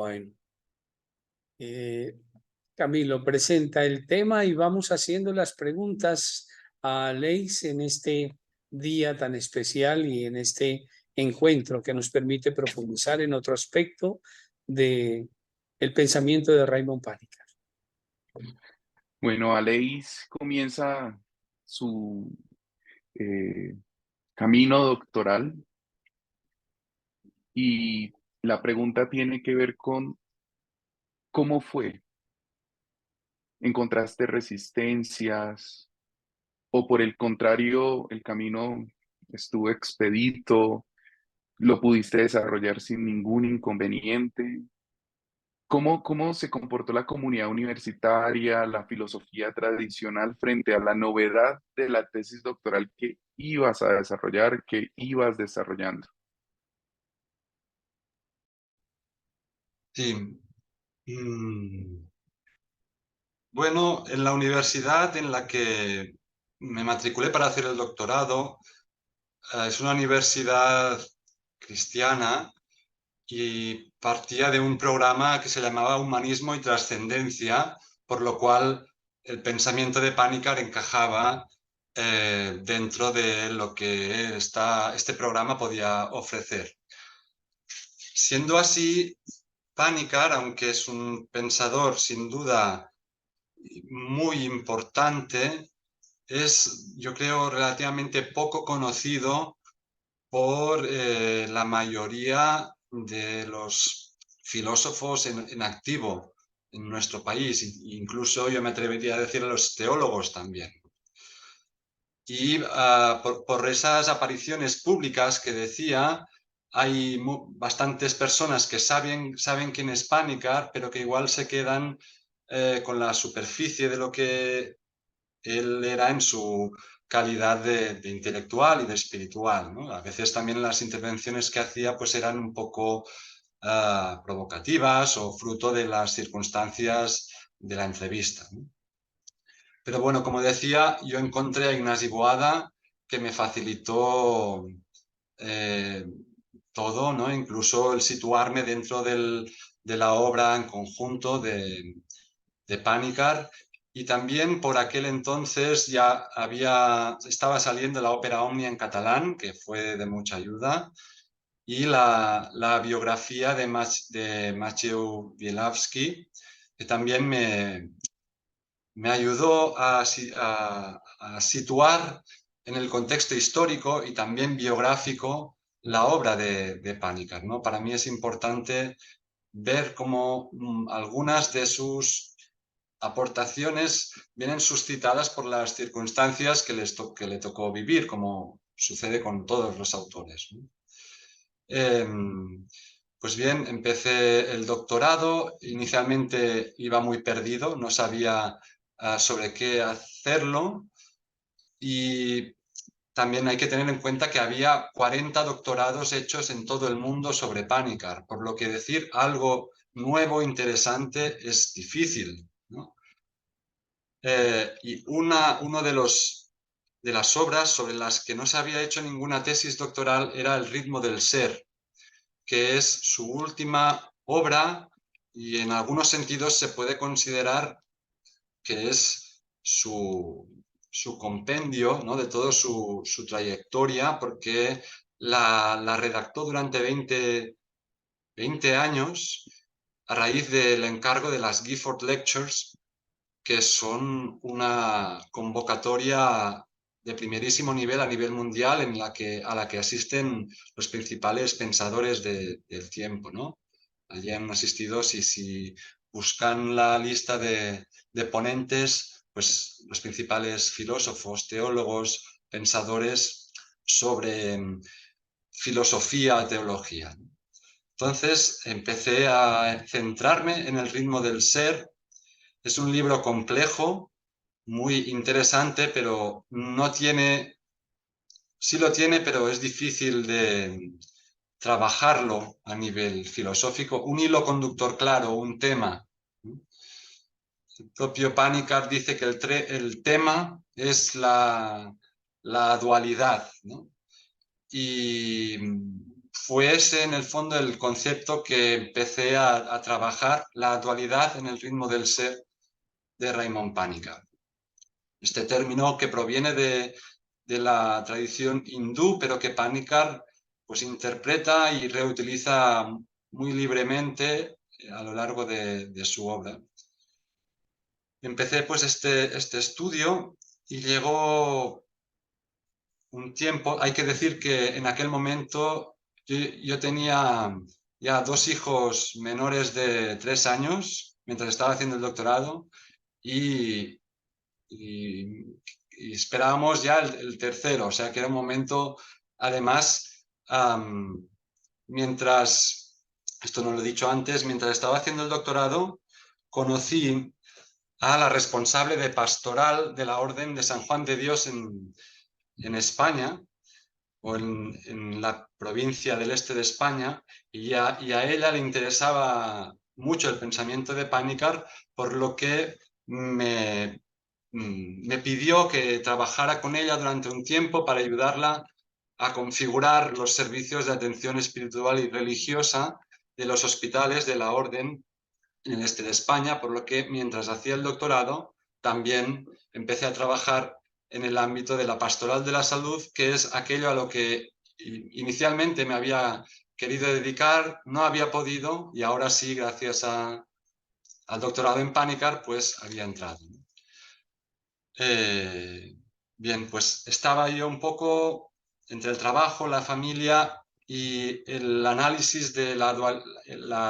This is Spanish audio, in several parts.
Bueno, Camilo, presenta el tema y vamos haciendo las preguntas a Leis en este día tan especial y en este encuentro que nos permite profundizar en otro aspecto de el pensamiento de Raymond Panikkar. Bueno, Aleix comienza su eh, camino doctoral y la pregunta tiene que ver con cómo fue. ¿Encontraste resistencias o por el contrario el camino estuvo expedito, lo pudiste desarrollar sin ningún inconveniente? ¿Cómo se comportó la comunidad universitaria, la filosofía tradicional frente a la novedad de la tesis doctoral que ibas a desarrollar, que ibas desarrollando? Sí. Bueno, en la universidad en la que me matriculé para hacer el doctorado, es una universidad cristiana y partía de un programa que se llamaba Humanismo y Trascendencia, por lo cual el pensamiento de Panikkar encajaba dentro de lo que este programa podía ofrecer. Siendo así, Panikkar, aunque es un pensador sin duda muy importante, es, yo creo, relativamente poco conocido por la mayoría de los filósofos en activo en nuestro país, incluso yo me atrevería a decir a los teólogos también. Y por esas apariciones públicas que decía, hay bastantes personas que saben quién es Panikkar, pero que igual se quedan con la superficie de lo que él era en su calidad de intelectual y de espiritual, ¿no? A veces también las intervenciones que hacía pues eran un poco provocativas o fruto de las circunstancias de la entrevista, ¿no? Pero bueno, como decía, yo encontré a Ignasi Boada que me facilitó eh, todo, ¿no? Incluso el situarme dentro de la obra en conjunto de Panikkar. Y también por aquel entonces ya estaba saliendo la ópera Omnia en catalán, que fue de mucha ayuda, y la biografía de Maciej Bielawski, que también me ayudó a situar en el contexto histórico y también biográfico la obra de Panikkar, ¿no? Para mí es importante ver cómo algunas de sus aportaciones vienen suscitadas por las circunstancias que le tocó vivir, como sucede con todos los autores, ¿no? Pues bien, empecé el doctorado, inicialmente iba muy perdido, no sabía sobre qué hacerlo y también hay que tener en cuenta que había 40 doctorados hechos en todo el mundo sobre Panikkar, por lo que decir algo nuevo, interesante, es difícil, ¿no? Y uno de las obras sobre las que no se había hecho ninguna tesis doctoral era El ritmo del ser, que es su última obra y en algunos sentidos se puede considerar que es su compendio, ¿no? De toda su trayectoria, porque la redactó durante 20 años a raíz del encargo de las Gifford Lectures, que son una convocatoria de primerísimo nivel a nivel mundial a la que asisten los principales pensadores del tiempo, ¿no? Allí han asistido, si buscan la lista de ponentes, pues los principales filósofos, teólogos, pensadores sobre filosofía, teología. Entonces empecé a centrarme en el ritmo del ser. Es un libro complejo, muy interesante, pero no tiene, sí lo tiene, pero es difícil de trabajarlo a nivel filosófico. Un hilo conductor claro, un tema. El propio Panikkar dice que el tema es la dualidad, ¿no? Y fue ese en el fondo el concepto que empecé a trabajar, la dualidad en el ritmo del ser de Raymond Panikkar. Este término que proviene de la tradición hindú, pero que Panikkar pues interpreta y reutiliza muy libremente a lo largo de su obra. Empecé pues este estudio y llegó un tiempo, hay que decir que en aquel momento yo tenía ya 2 hijos menores de 3 años mientras estaba haciendo el doctorado y esperábamos ya el tercero, o sea que era un momento, además, mientras, esto no lo he dicho antes, mientras estaba haciendo el doctorado, conocí a la responsable de pastoral de la Orden de San Juan de Dios en España, o en la provincia del este de España, y a ella le interesaba mucho el pensamiento de Panikkar, por lo que me pidió que trabajara con ella durante un tiempo para ayudarla a configurar los servicios de atención espiritual y religiosa de los hospitales de la Orden en el este de España, por lo que mientras hacía el doctorado también empecé a trabajar en el ámbito de la pastoral de la salud, que es aquello a lo que inicialmente me había querido dedicar, no había podido y ahora sí, gracias al doctorado en Panikkar, pues había entrado. Bien, pues estaba yo un poco entre el trabajo, la familia y el análisis de la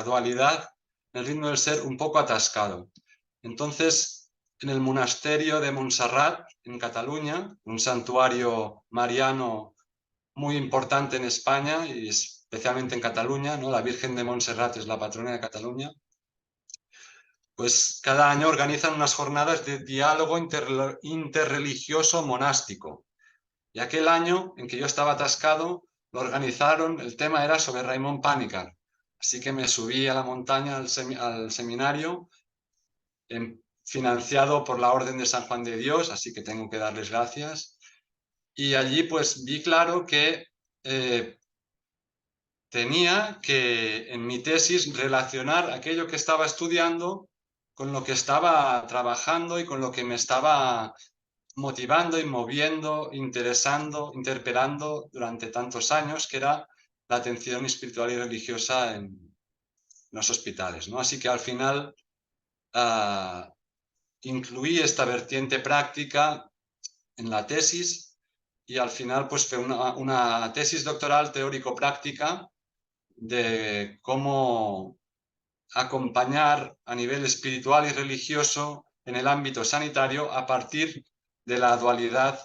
dualidad, el ritmo del ser, un poco atascado. Entonces, en el monasterio de Montserrat, en Cataluña, un santuario mariano muy importante en España y especialmente en Cataluña, ¿no? La Virgen de Montserrat es la patrona de Cataluña. Pues cada año organizan unas jornadas de diálogo interreligioso monástico. Y aquel año en que yo estaba atascado, lo organizaron, el tema era sobre Raymond Panikkar. Así que me subí a la montaña al seminario, financiado por la Orden de San Juan de Dios, así que tengo que darles gracias. Y allí pues vi claro que tenía que en mi tesis relacionar aquello que estaba estudiando con lo que estaba trabajando y con lo que me estaba motivando y moviendo, interesando, interpelando durante tantos años, que era la atención espiritual y religiosa en los hospitales, ¿no? Así que al final incluí esta vertiente práctica en la tesis y al final pues fue una tesis doctoral teórico-práctica de cómo acompañar a nivel espiritual y religioso en el ámbito sanitario a partir de la dualidad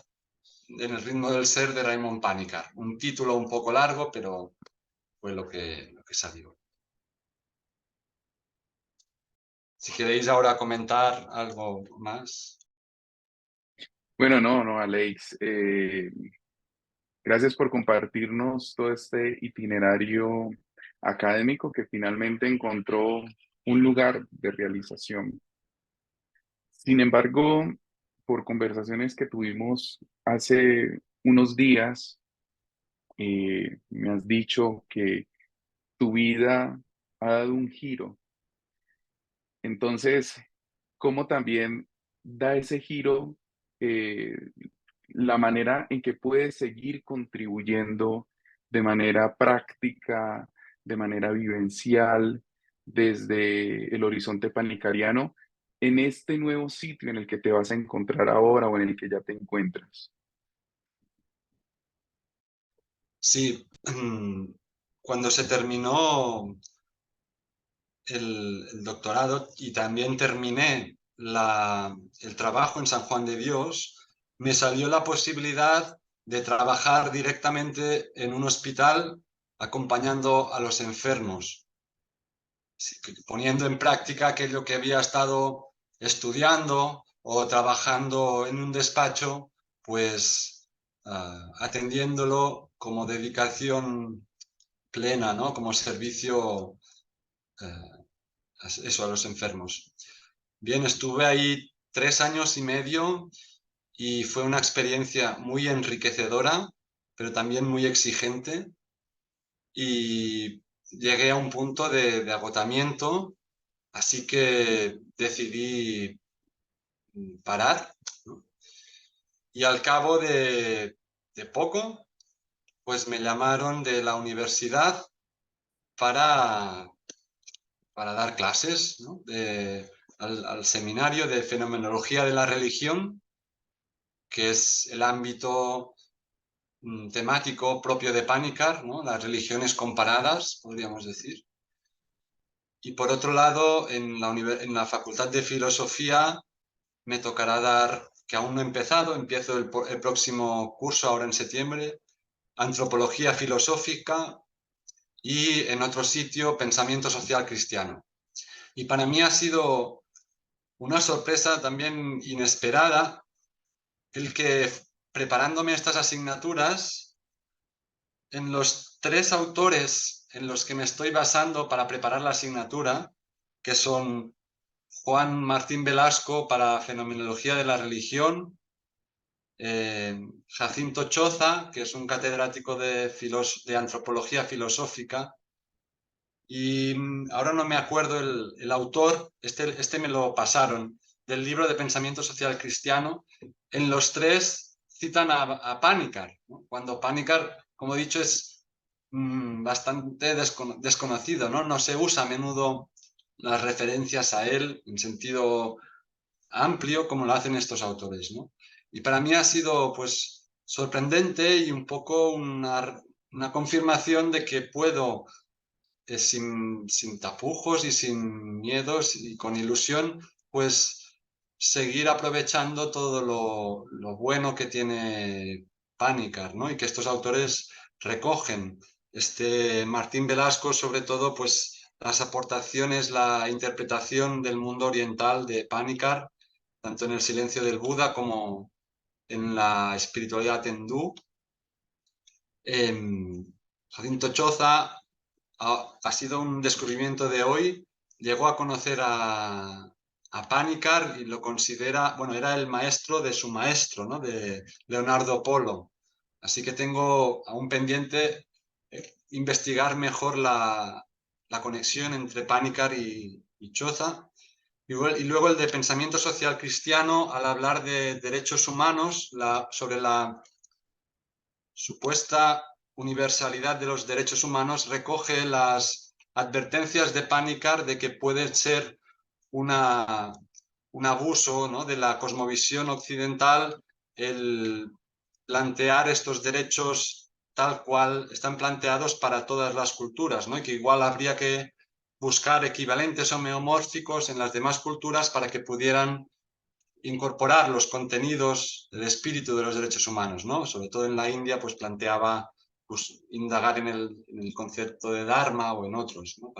en el ritmo del ser de Raymond Panikkar. Un título un poco largo, pero fue lo que salió. Si queréis ahora comentar algo más. Bueno, no, Alex. Gracias por compartirnos todo este itinerario académico que finalmente encontró un lugar de realización. Sin embargo, por conversaciones que tuvimos hace unos días, me has dicho que tu vida ha dado un giro. Entonces, ¿cómo también da ese giro eh, la manera en que puedes seguir contribuyendo de manera práctica, de manera vivencial, desde el horizonte panicariano, en este nuevo sitio en el que te vas a encontrar ahora o en el que ya te encuentras? Sí, cuando se terminó el doctorado y también terminé el trabajo en San Juan de Dios, me salió la posibilidad de trabajar directamente en un hospital acompañando a los enfermos, poniendo en práctica aquello que había estado estudiando o trabajando en un despacho, pues atendiéndolo como dedicación plena, ¿no? Como servicio eso a los enfermos. Bien, estuve ahí 3 años y medio y fue una experiencia muy enriquecedora, pero también muy exigente. y llegué a un punto de agotamiento, así que decidí parar, ¿no? Y al cabo de poco, pues me llamaron de la universidad para dar clases, ¿no? Al seminario de Fenomenología de la Religión, que es el ámbito temático propio de Panikkar, ¿no? Las religiones comparadas, podríamos decir. Y por otro lado, en la Facultad de Filosofía me tocará dar, que aún no he empezado, empiezo el próximo curso ahora en septiembre, Antropología Filosófica, y en otro sitio, Pensamiento Social Cristiano. Y para mí ha sido una sorpresa también inesperada el que, preparándome estas asignaturas, en los 3 autores en los que me estoy basando para preparar la asignatura, que son Juan Martín Velasco para Fenomenología de la Religión, Jacinto Choza, que es un catedrático de Antropología Filosófica, y ahora no me acuerdo el autor, este me lo pasaron, del libro de Pensamiento Social Cristiano. En los 3 citan a Panikkar, ¿no? Cuando Panikkar, como he dicho, es bastante desconocido, ¿no? No se usa a menudo las referencias a él en sentido amplio como lo hacen estos autores, ¿no? Y para mí ha sido, pues, sorprendente y un poco una confirmación de que puedo, sin tapujos y sin miedos y con ilusión, pues seguir aprovechando todo lo bueno que tiene Panikkar, ¿no? Y que estos autores recogen. Martín Velasco, sobre todo, pues las aportaciones, la interpretación del mundo oriental de Panikkar, tanto en el silencio del Buda como en la espiritualidad hindú. Jacinto Choza ha sido un descubrimiento de hoy. Llegó a conocer a Panikkar y lo considera, bueno, era el maestro de su maestro, ¿no? De Leonardo Polo. Así que tengo aún pendiente investigar mejor la conexión entre Panikkar y Choza. Y luego el de Pensamiento Social Cristiano, al hablar de derechos humanos, sobre la supuesta universalidad de los derechos humanos, recoge las advertencias de Panikkar de que puede ser un abuso, ¿no?, de la cosmovisión occidental el plantear estos derechos tal cual están planteados para todas las culturas, ¿no? Y que igual habría que buscar equivalentes homeomórficos en las demás culturas para que pudieran incorporar los contenidos del espíritu de los derechos humanos, ¿no? Sobre todo en la India, pues planteaba, pues, indagar en el concepto de Dharma o en otros, ¿no?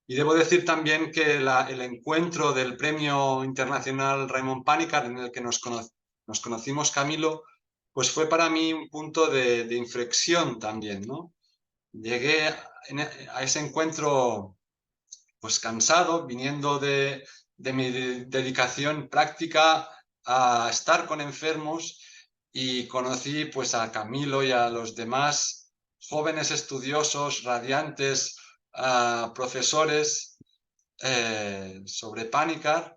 Y debo decir también que el encuentro del Premio Internacional Raymond Panikkar, en el que nos conocimos Camilo, pues fue para mí un punto de inflexión también, ¿no? Llegué a ese encuentro pues cansado, viniendo de mi dedicación práctica a estar con enfermos, y conocí pues a Camilo y a los demás jóvenes estudiosos, radiantes, profesores sobre Panikkar.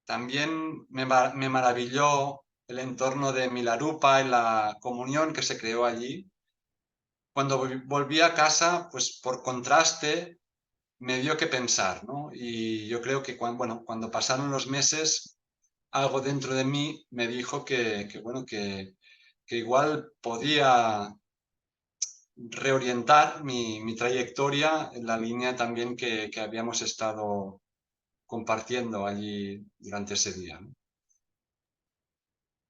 También me maravilló el entorno de Milarupa y la comunión que se creó allí. Cuando volví a casa, pues por contraste, me dio que pensar, ¿no? Y yo creo que cuando pasaron los meses, algo dentro de mí me dijo que igual podía reorientar mi trayectoria en la línea también que habíamos estado compartiendo allí durante ese día, ¿no?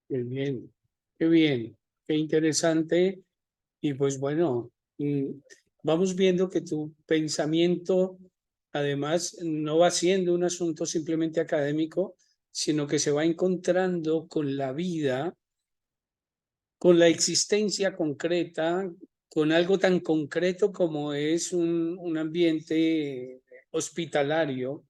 Qué bien, qué interesante. Y pues bueno, vamos viendo que tu pensamiento además no va siendo un asunto simplemente académico, sino que se va encontrando con la vida, con la existencia concreta, con algo tan concreto como es un ambiente hospitalario.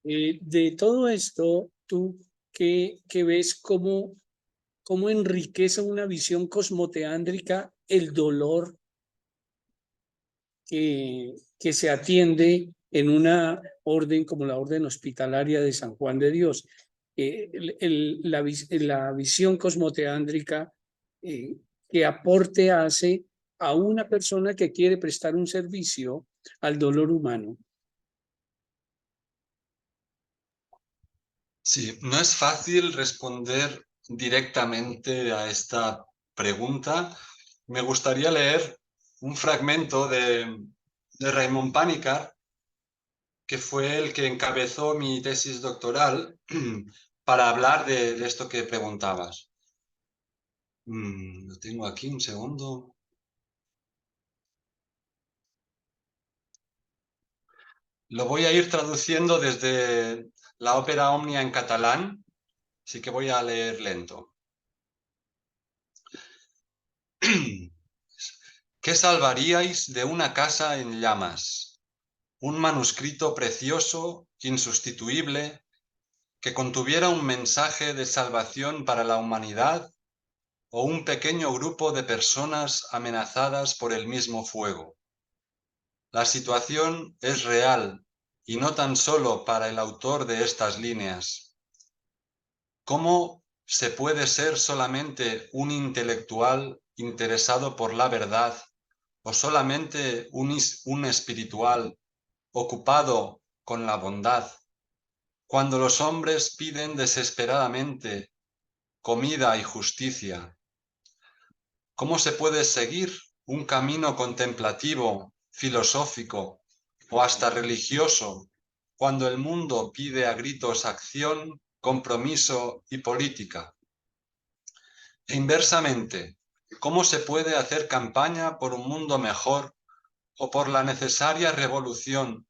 De todo esto, ¿tú qué ves cómo enriquece una visión cosmoteándrica el dolor que se atiende en una orden como la Orden Hospitalaria de San Juan de Dios. La visión cosmoteándrica, ¿qué aporte hace a una persona que quiere prestar un servicio al dolor humano? Sí, no es fácil responder directamente a esta pregunta. Me gustaría leer un fragmento de Raymond Panikkar, que fue el que encabezó mi tesis doctoral para hablar de esto que preguntabas. Lo tengo aquí, un segundo. Lo voy a ir traduciendo desde la ópera Omnia en catalán, así que voy a leer lento. ¿Qué salvaríais de una casa en llamas? Un manuscrito precioso, insustituible, que contuviera un mensaje de salvación para la humanidad, o un pequeño grupo de personas amenazadas por el mismo fuego. La situación es real, y no tan solo para el autor de estas líneas. ¿Cómo se puede ser solamente un intelectual interesado por la verdad, o solamente un espiritual ocupado con la bondad, cuando los hombres piden desesperadamente comida y justicia? ¿Cómo se puede seguir un camino contemplativo, filosófico o hasta religioso cuando el mundo pide a gritos acción, compromiso y política? E inversamente, ¿cómo se puede hacer campaña por un mundo mejor o por la necesaria revolución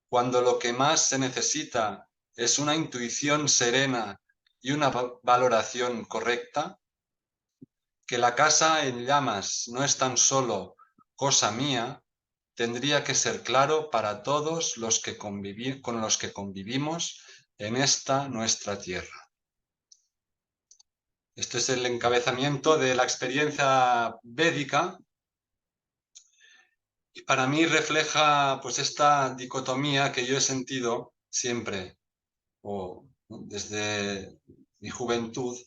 cuando lo que más se necesita es una intuición serena y una valoración correcta? Que la casa en llamas no es tan solo cosa mía, tendría que ser claro para todos los que con los que convivimos en esta nuestra tierra. Este es el encabezamiento de la experiencia védica, y para mí refleja pues esta dicotomía que yo he sentido siempre, desde mi juventud,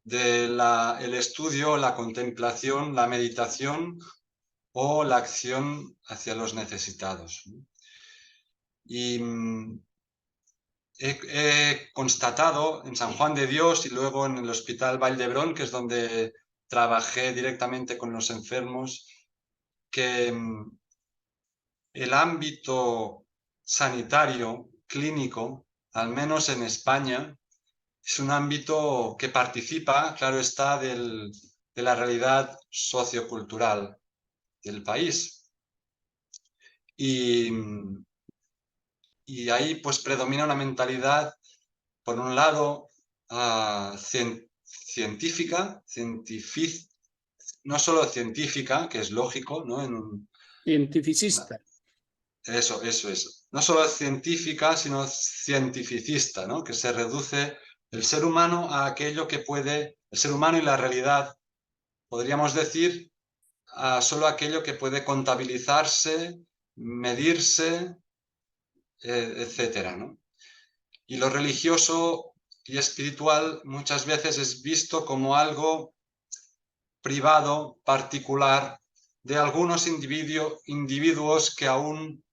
el estudio, la contemplación, la meditación o la acción hacia los necesitados. Y he constatado en San Juan de Dios y luego en el Hospital Vall d'Hebron, que es donde trabajé directamente con los enfermos, que el ámbito sanitario, clínico, al menos en España, es un ámbito que participa, claro está, de la realidad sociocultural del país. Y ahí pues predomina una mentalidad, por un lado, científica, no solo científica, que es lógico, ¿no? Cientificista. Eso es. No solo científica, sino cientificista, ¿no? Que se reduce el ser humano a aquello que puede, el ser humano y la realidad, podríamos decir, a solo aquello que puede contabilizarse, medirse, etcétera, ¿no? Y lo religioso y espiritual muchas veces es visto como algo privado, particular, de algunos individuos que aún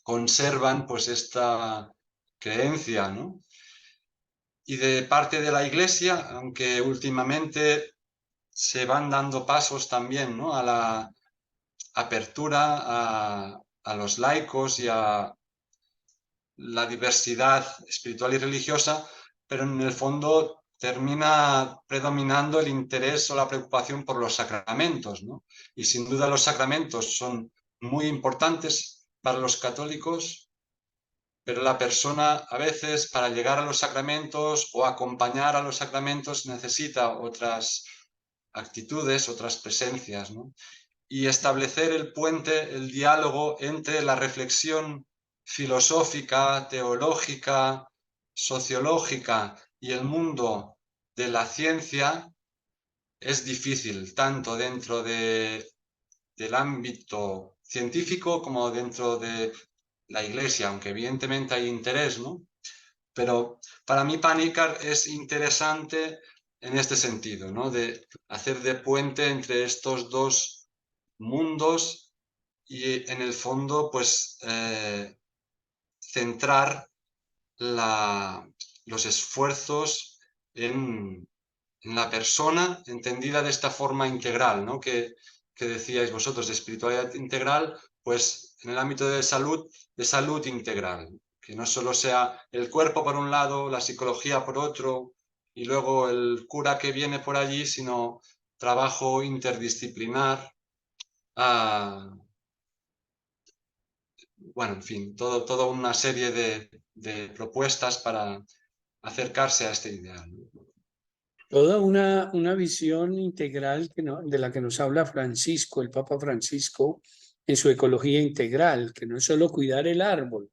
conservan pues esta creencia, ¿no? Y de parte de la Iglesia, aunque últimamente se van dando pasos también, ¿no?, a la apertura a los laicos y a la diversidad espiritual y religiosa, pero en el fondo termina predominando el interés o la preocupación por los sacramentos, ¿no? Y sin duda los sacramentos son muy importantes para los católicos, pero la persona a veces para llegar a los sacramentos o acompañar a los sacramentos necesita otras actitudes, otras presencias, ¿no? Y establecer el puente, el diálogo entre la reflexión filosófica, teológica, sociológica y el mundo de la ciencia es difícil, tanto dentro del ámbito científico como dentro de la Iglesia, aunque evidentemente hay interés, ¿no? Pero para mí Panikkar es interesante en este sentido, ¿no? De hacer de puente entre estos dos mundos y en el fondo, pues, centrar los esfuerzos en la persona entendida de esta forma integral, ¿no? Que decíais vosotros, de espiritualidad integral, pues en el ámbito de salud integral, que no solo sea el cuerpo por un lado, la psicología por otro, y luego el cura que viene por allí, sino trabajo interdisciplinar, bueno, en fin, toda una serie de propuestas para acercarse a este ideal. Toda una visión integral de la que nos habla Francisco, el Papa Francisco, en su ecología integral, que no es solo cuidar el árbol,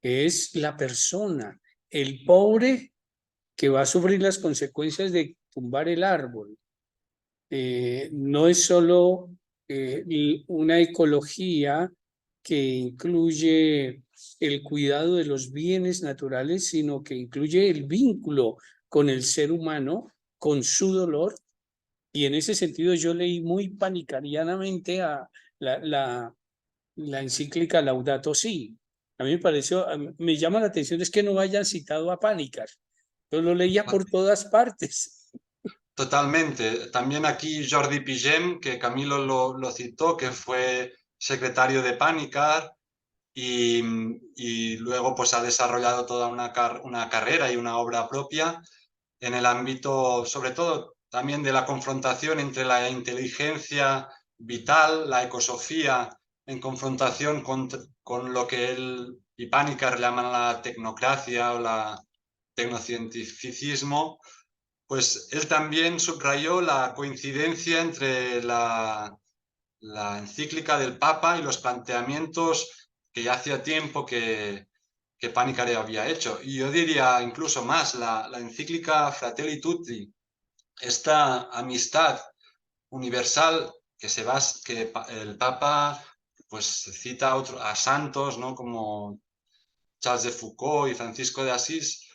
que es la persona, el pobre que va a sufrir las consecuencias de tumbar el árbol. No es solo una ecología que incluye el cuidado de los bienes naturales, sino que incluye el vínculo con el ser humano, con su dolor. Y en ese sentido yo leí muy panicarianamente a la encíclica Laudato Si. A mí me pareció, me llama la atención es que no hayan citado a Panikkar. Yo lo leía por todas partes. Totalmente. También aquí Jordi Pigem, que Camilo lo citó, que fue secretario de Panikkar y luego pues ha desarrollado toda una carrera y una obra propia en el ámbito, sobre todo, también de la confrontación entre la inteligencia vital, la ecosofía, en confrontación con lo que él y Panikkar llaman la tecnocracia o la tecnocientificismo. Pues él también subrayó la coincidencia entre la encíclica del Papa y los planteamientos que ya hacía tiempo que Panikkar había hecho. Y yo diría incluso más, la encíclica Fratelli Tutti, esta amistad universal que el Papa pues cita a santos, ¿no? Como Charles de Foucault y Francisco de Asís,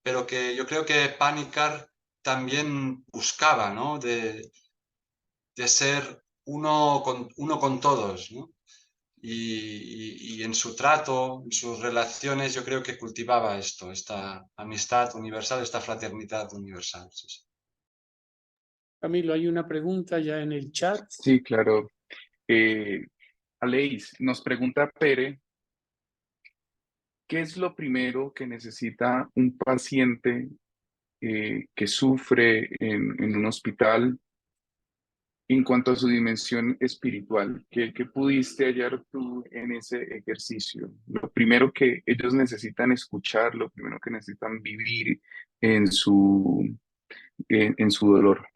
pero que yo creo que Panikkar también buscaba, ¿no? de ser uno con todos, ¿no? Y en su trato, en sus relaciones, yo creo que cultivaba esto, esta amistad universal, esta fraternidad universal. Sí, sí. Camilo, hay una pregunta ya en el chat. Sí, claro. Aleix, nos pregunta Pere, ¿qué es lo primero que necesita un paciente que sufre en un hospital en cuanto a su dimensión espiritual? ¿Qué pudiste hallar tú en ese ejercicio? Lo primero que ellos necesitan escuchar, lo primero que necesitan vivir en en su dolor.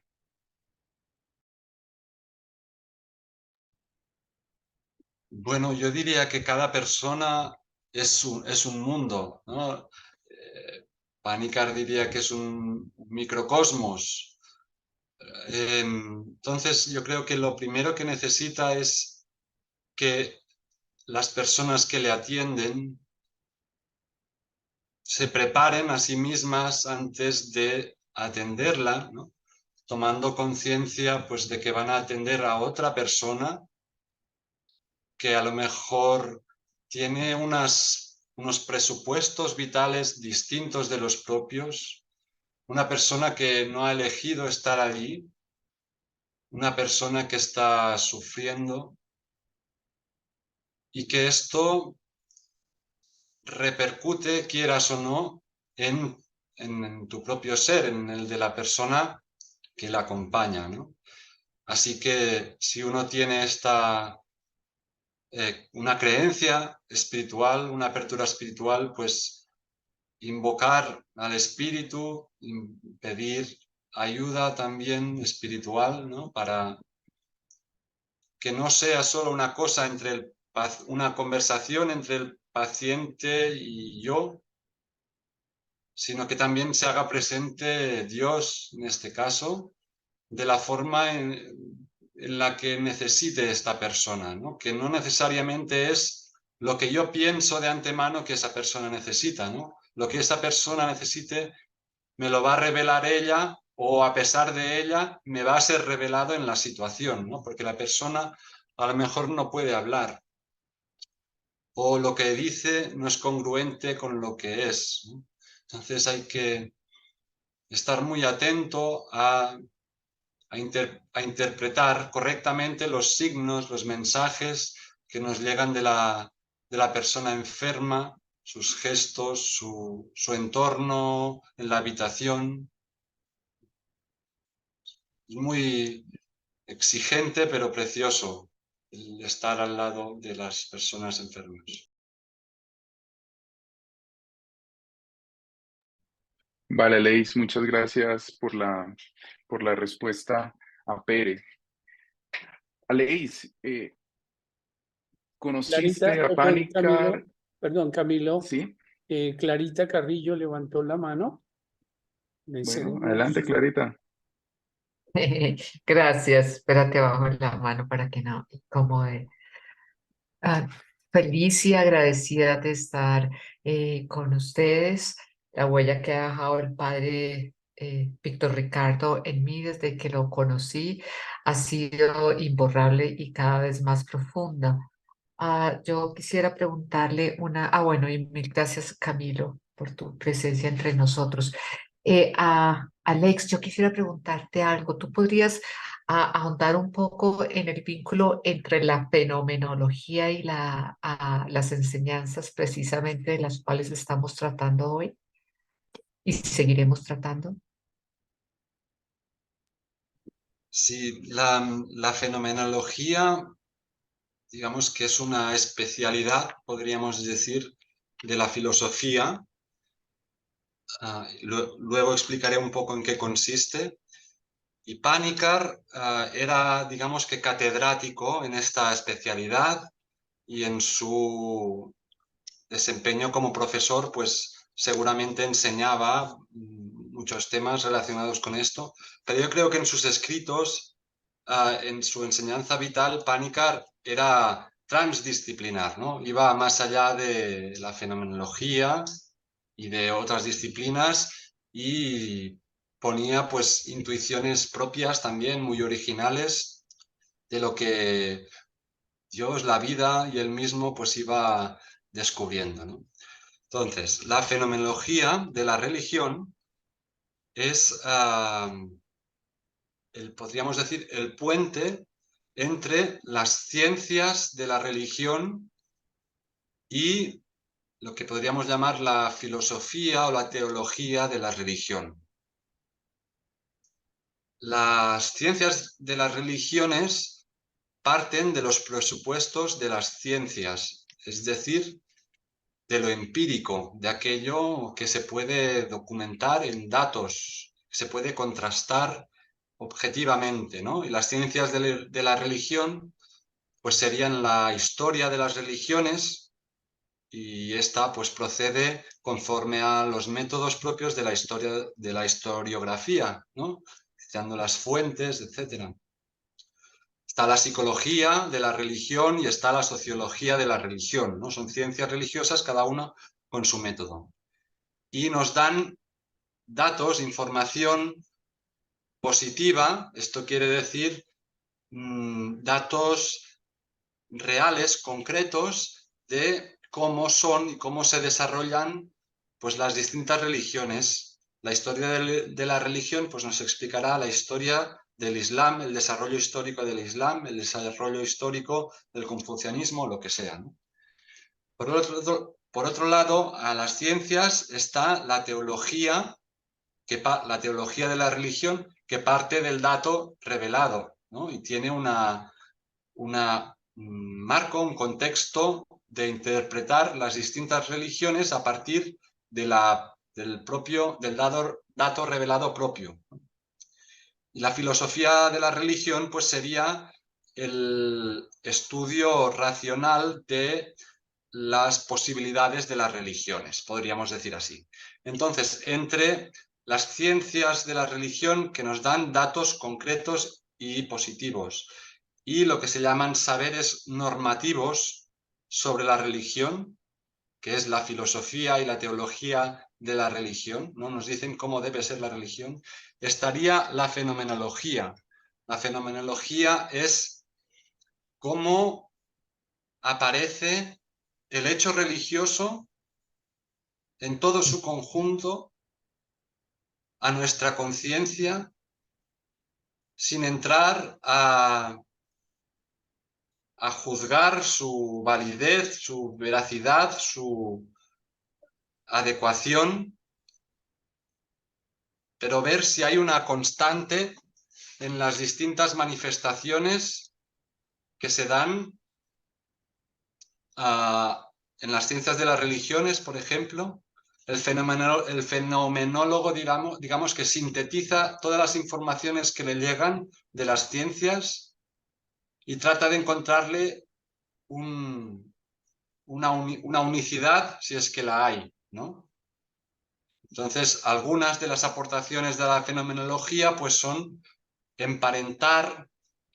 Bueno, yo diría que cada persona es un mundo, ¿no? Panikkar diría que es un microcosmos. Entonces, yo creo que lo primero que necesita es que las personas que le atienden se preparen a sí mismas antes de atenderla, ¿no? Tomando conciencia pues, de que van a atender a otra persona que a lo mejor tiene unos presupuestos vitales distintos de los propios, una persona que no ha elegido estar allí, una persona que está sufriendo y que esto repercute, quieras o no, en tu propio ser, en el de la persona que la acompaña, ¿no? Así que si uno tiene una creencia espiritual, una apertura espiritual, pues invocar al espíritu, pedir ayuda también espiritual, ¿no? Para que no sea solo una cosa una conversación entre el paciente y yo, sino que también se haga presente Dios en este caso, de la forma en la que necesite esta persona, ¿no? Que no necesariamente es lo que yo pienso de antemano que esa persona necesita, ¿no? Lo que esa persona necesite me lo va a revelar ella, o a pesar de ella me va a ser revelado en la situación, ¿no? Porque la persona a lo mejor no puede hablar, o lo que dice no es congruente con lo que es, ¿no? Entonces hay que estar muy atento a interpretar correctamente los signos, los mensajes que nos llegan de la persona enferma, sus gestos, su entorno en la habitación. Es muy exigente, pero precioso el estar al lado de las personas enfermas. Vale, Leis, muchas gracias por la respuesta a Pere. Leis, Clarita, ¿conociste a Panikkar? Camilo, Sí, Clarita Carrillo levantó la mano. Le bueno, cedemos. adelante, Clarita. Gracias. Espérate bajo la mano para que no me incomode. Ah, feliz y agradecida de estar con ustedes. La huella que ha dejado el padre Víctor Ricardo en mí desde que lo conocí ha sido imborrable y cada vez más profunda. Yo quisiera preguntarle bueno, y mil gracias, Camilo, por tu presencia entre nosotros. Alex, yo quisiera preguntarte algo. ¿Tú podrías ahondar un poco en el vínculo entre la fenomenología y las enseñanzas precisamente de las cuales estamos tratando hoy y seguiremos tratando? Sí, la fenomenología, digamos que es una especialidad, podríamos decir, de la filosofía. Luego explicaré un poco en qué consiste. Y Panikkar era, digamos que catedrático en esta especialidad, y en su desempeño como profesor, pues seguramente enseñaba muchos temas relacionados con esto. Pero yo creo que en sus escritos, en su enseñanza vital, Panikkar era transdisciplinar, ¿no? Iba más allá de la fenomenología y de otras disciplinas, y ponía pues intuiciones propias también muy originales de lo que Dios, la vida y él mismo pues iba descubriendo, ¿no? Entonces, la fenomenología de la religión es, podríamos decir, el puente entre las ciencias de la religión y lo que podríamos llamar la filosofía o la teología de la religión. Las ciencias de las religiones parten de los presupuestos de las ciencias, es decir, de lo empírico, de aquello que se puede documentar en datos, que se puede contrastar objetivamente, ¿no? Y las ciencias de la religión pues serían la historia de las religiones, y esta pues procede conforme a los métodos propios de la historia, de la historiografía, ¿no? Citando las fuentes, etcétera. Está la psicología de la religión y está la sociología de la religión, ¿no? Son ciencias religiosas, cada una con su método. Y nos dan datos, información positiva, esto quiere decir datos reales, concretos, de cómo son y cómo se desarrollan pues las distintas religiones. La historia de la religión pues nos explicará la historia del Islam, el desarrollo histórico del Islam, el desarrollo histórico del confucianismo, lo que sea, ¿no? Por otro lado, a las ciencias está la teología, la teología de la religión, que parte del dato revelado, ¿no? Y tiene un marco, un contexto de interpretar las distintas religiones a partir del dato revelado propio. Y la filosofía de la religión pues sería el estudio racional de las posibilidades de las religiones, podríamos decir así. Entonces, entre las ciencias de la religión que nos dan datos concretos y positivos, y lo que se llaman saberes normativos sobre la religión, que es la filosofía y la teología de la religión, ¿no? Nos dicen cómo debe ser la religión. Estaría la fenomenología. La fenomenología es cómo aparece el hecho religioso en todo su conjunto a nuestra conciencia, sin entrar a juzgar su validez, su veracidad, su adecuación, pero ver si hay una constante en las distintas manifestaciones que se dan en las ciencias de las religiones, por ejemplo. El fenomenólogo, digamos que sintetiza todas las informaciones que le llegan de las ciencias y trata de encontrarle una unicidad, si es que la hay, ¿no? Entonces, algunas de las aportaciones de la fenomenología pues son emparentar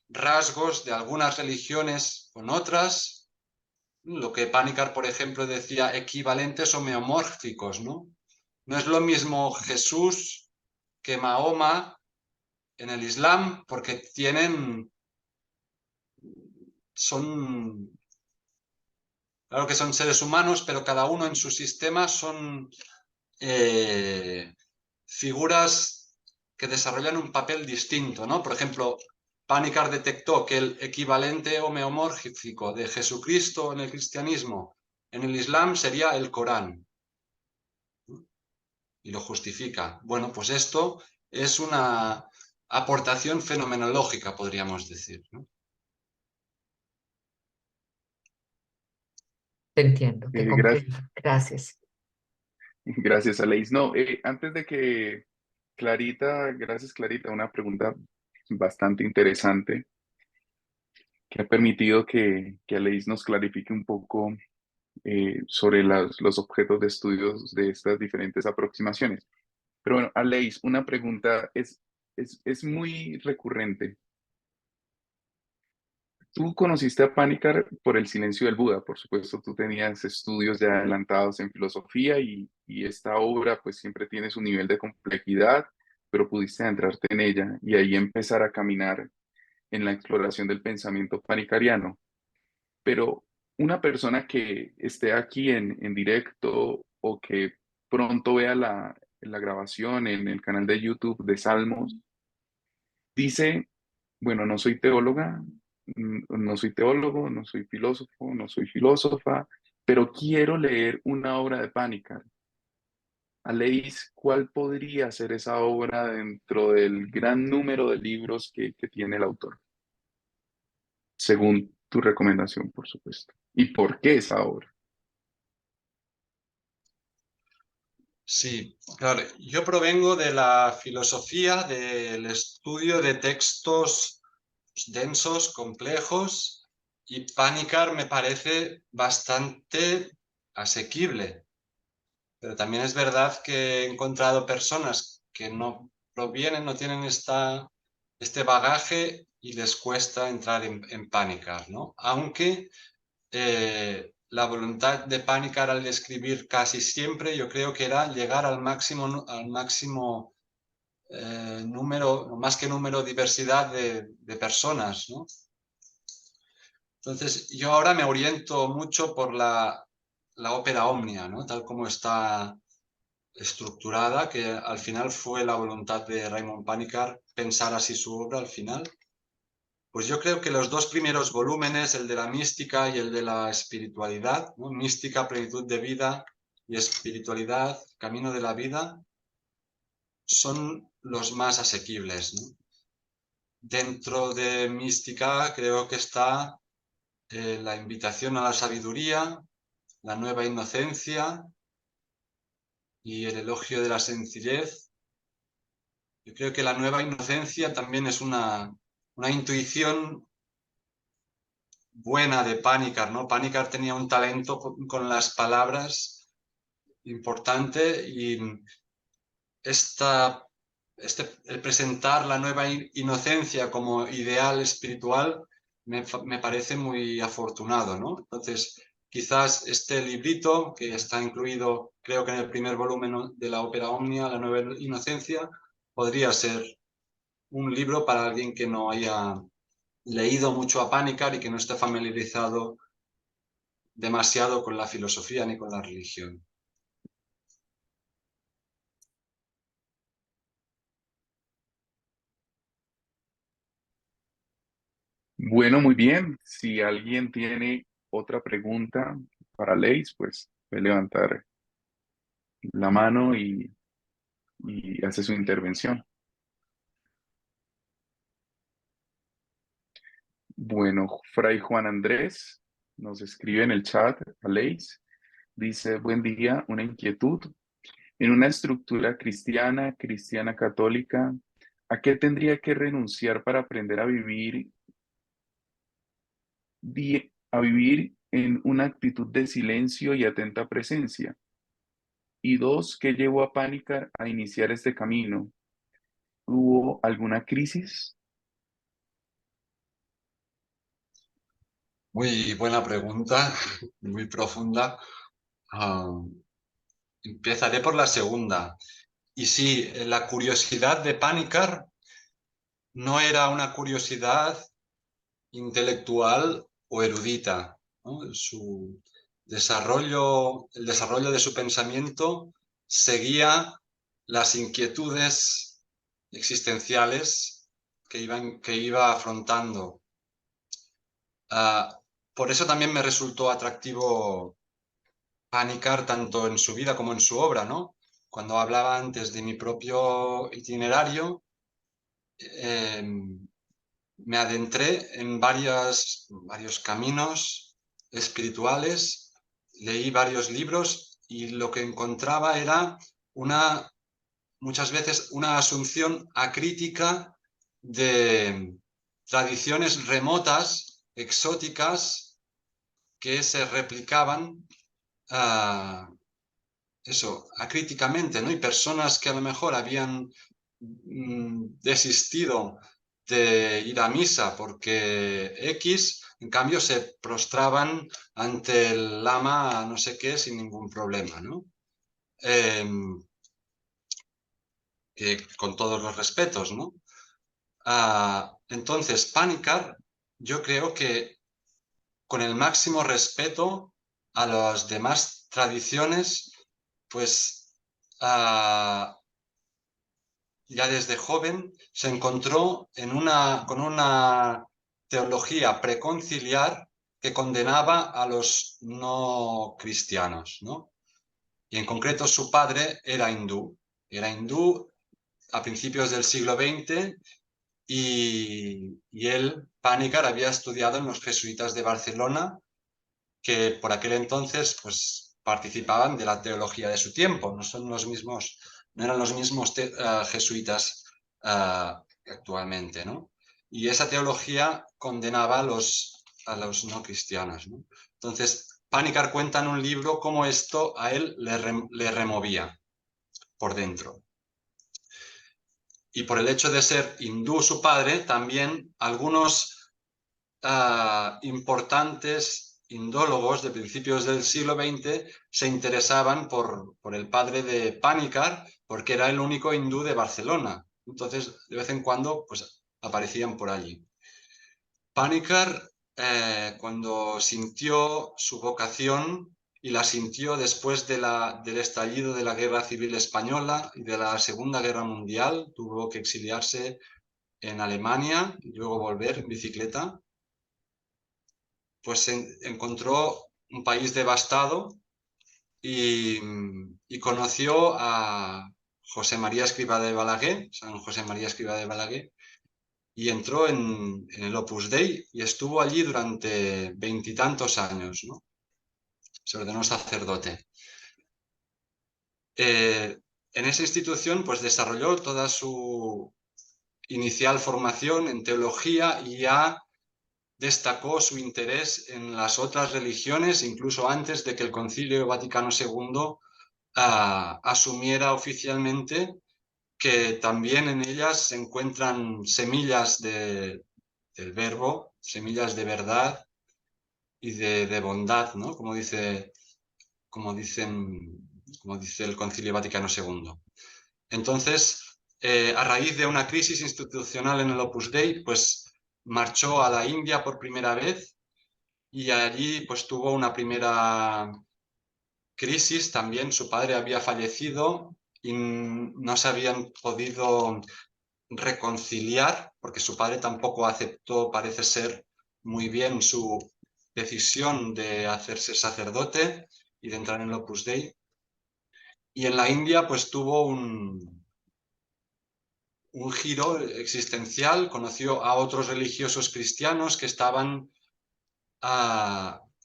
rasgos de algunas religiones con otras, lo que Panikkar, por ejemplo, decía, equivalentes homeomórficos, ¿no? No es lo mismo Jesús que Mahoma en el Islam, porque claro que son seres humanos, pero cada uno en su sistema son figuras que desarrollan un papel distinto, ¿no? Por ejemplo, Panikkar detectó que el equivalente homeomórfico de Jesucristo en el cristianismo en el Islam sería el Corán. Y lo justifica. Bueno, pues esto es una aportación fenomenológica, podríamos decir, ¿no? Te entiendo, te Gracias, comprendo. Gracias. gracias, Aleix. No, antes de que Clarita, gracias, Clarita, una pregunta bastante interesante que ha permitido que Aleix nos clarifique un poco sobre los objetos de estudios de estas diferentes aproximaciones. Pero bueno, Aleix, una pregunta es muy recurrente. Tú conociste a Panikkar por El silencio del Buda, por supuesto, tú tenías estudios ya adelantados en filosofía y esta obra pues siempre tiene su nivel de complejidad, pero pudiste adentrarte en ella y ahí empezar a caminar en la exploración del pensamiento panikkariano. Pero una persona que esté aquí en directo o que pronto vea la grabación en el canal de YouTube de Salmos, dice, bueno, no soy teóloga, no soy teólogo, no soy filósofo, no soy filósofa, pero quiero leer una obra de Panikkar. Aleix, ¿cuál podría ser esa obra dentro del gran número de libros que tiene el autor? Según tu recomendación, por supuesto. ¿Y por qué esa obra? Sí, claro. Yo provengo de la filosofía, del estudio de textos densos, complejos, y Panikkar me parece bastante asequible. Pero también es verdad que he encontrado personas que no provienen, no tienen este bagaje y les cuesta entrar en Panikkar, ¿no? Aunque la voluntad de Panikkar al escribir casi siempre, yo creo que era llegar al máximo número, más que número, diversidad de personas, ¿no? Entonces, yo ahora me oriento mucho por la ópera omnia, ¿no? Tal como está estructurada, que al final fue la voluntad de Raymond Panikkar pensar así su obra al final. Pues yo creo que los dos primeros volúmenes, el de la mística y el de la espiritualidad, ¿no? Mística, plenitud de vida, y espiritualidad, camino de la vida, son los más asequibles, ¿no? Dentro de mística creo que está la invitación a la sabiduría, la nueva inocencia y el elogio de la sencillez. Yo creo que la nueva inocencia también es una intuición buena de Panikkar, ¿no? Panikkar tenía un talento con las palabras importante y el presentar la nueva inocencia como ideal espiritual me parece muy afortunado, ¿no? Entonces, quizás este librito, que está incluido, creo que en el primer volumen de la Ópera Omnia, La Nueva Inocencia, podría ser un libro para alguien que no haya leído mucho a Panikkar y que no esté familiarizado demasiado con la filosofía ni con la religión. Bueno, muy bien. Si alguien tiene otra pregunta para Leis, pues puede levantar la mano y hace su intervención. Bueno, Fray Juan Andrés nos escribe en el chat a Leis. Dice, buen día, una inquietud. En una estructura cristiana, cristiana católica, ¿a qué tendría que renunciar para aprender a vivir en una actitud de silencio y atenta presencia? Y dos, ¿qué llevó a Panikkar a iniciar este camino? ¿Hubo alguna crisis? Muy buena pregunta, muy profunda. Empezaré por la segunda. Y sí, la curiosidad de Panikkar no era una curiosidad intelectual o erudita, ¿no? El desarrollo de su pensamiento seguía las inquietudes existenciales que iba afrontando. Por eso también me resultó atractivo Panikkar tanto en su vida como en su obra, ¿no? Cuando hablaba antes de mi propio itinerario, eh, me adentré en varios caminos espirituales, leí varios libros y lo que encontraba era muchas veces una asunción acrítica de tradiciones remotas, exóticas, que se replicaban acríticamente, ¿no? Y personas que a lo mejor habían desistido de ir a misa porque X, en cambio se prostraban ante el lama no sé qué sin ningún problema, ¿no? Con todos los respetos, ¿no? Entonces, Panikkar, yo creo que con el máximo respeto a las demás tradiciones, pues ya desde joven se encontró con una teología preconciliar que condenaba a los no cristianos, ¿no? Y en concreto su padre era hindú a principios del siglo XX y él, Panikkar, había estudiado en los jesuitas de Barcelona, que por aquel entonces pues participaban de la teología de su tiempo, no eran los mismos jesuitas actualmente, ¿no? Y esa teología condenaba a los no cristianos, ¿no? Entonces, Panikkar cuenta en un libro cómo esto a él le removía por dentro. Y por el hecho de ser hindú su padre, también algunos importantes indólogos de principios del siglo XX se interesaban por el padre de Panikkar porque era el único hindú de Barcelona. Entonces, de vez en cuando, pues aparecían por allí. Panikkar, cuando sintió su vocación, y la sintió después del estallido de la Guerra Civil Española y de la Segunda Guerra Mundial, tuvo que exiliarse en Alemania y luego volver en bicicleta, pues encontró un país devastado y conoció a José María Escrivá de Balaguer, San José María Escrivá de Balaguer, y entró en el Opus Dei y estuvo allí durante 20 y tantos años, ¿no? Se ordenó sacerdote. En esa institución pues desarrolló toda su inicial formación en teología y ya destacó su interés en las otras religiones, incluso antes de que el Concilio Vaticano II asumiera oficialmente que también en ellas se encuentran semillas del verbo semillas de verdad y de bondad, ¿no? Como dice el Concilio Vaticano II. Entonces, a raíz de una crisis institucional en el Opus Dei, pues marchó a la India por primera vez y allí pues tuvo una primera crisis también. Su padre había fallecido y no se habían podido reconciliar porque su padre tampoco aceptó, parece ser, muy bien su decisión de hacerse sacerdote y de entrar en el Opus Dei. Y en la India pues tuvo un giro existencial, conoció a otros religiosos cristianos que estaban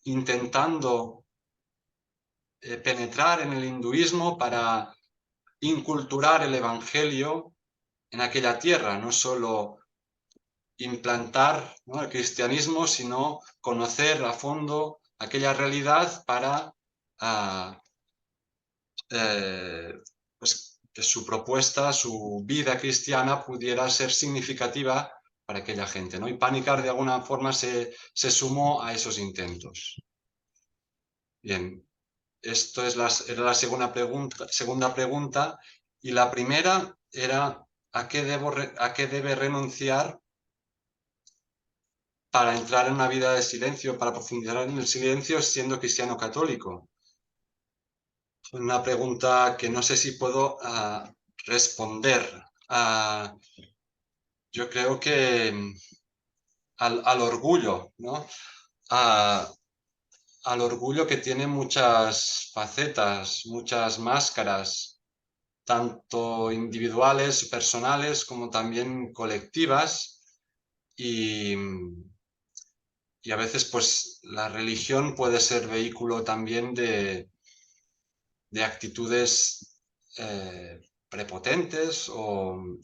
intentando penetrar en el hinduismo para inculturar el evangelio en aquella tierra, no solo implantar, ¿no?, el cristianismo, sino conocer a fondo aquella realidad para pues, que su propuesta, su vida cristiana pudiera ser significativa para aquella gente, ¿no? Y Panikkar de alguna forma se sumó a esos intentos. Bien, esto era la segunda pregunta. Y la primera era ¿a qué debe renunciar para entrar en una vida de silencio, para profundizar en el silencio siendo cristiano católico? Una pregunta que no sé si puedo responder. Yo creo que al orgullo, ¿no? Al orgullo que tiene muchas facetas, muchas máscaras, tanto individuales, personales, como también colectivas. Y a veces, pues, la religión puede ser vehículo también de actitudes prepotentes o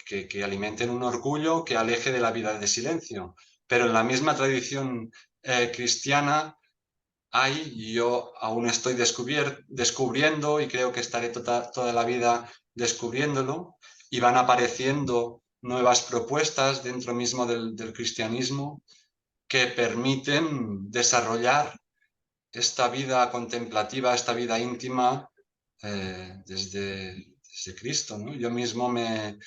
que alimenten un orgullo que aleje de la vida de silencio. Pero en la misma tradición cristiana hay, y yo aún estoy descubriendo, y creo que estaré toda la vida descubriéndolo, y van apareciendo nuevas propuestas dentro mismo del cristianismo que permiten desarrollar esta vida contemplativa, esta vida íntima desde Cristo, ¿no? Yo mismo me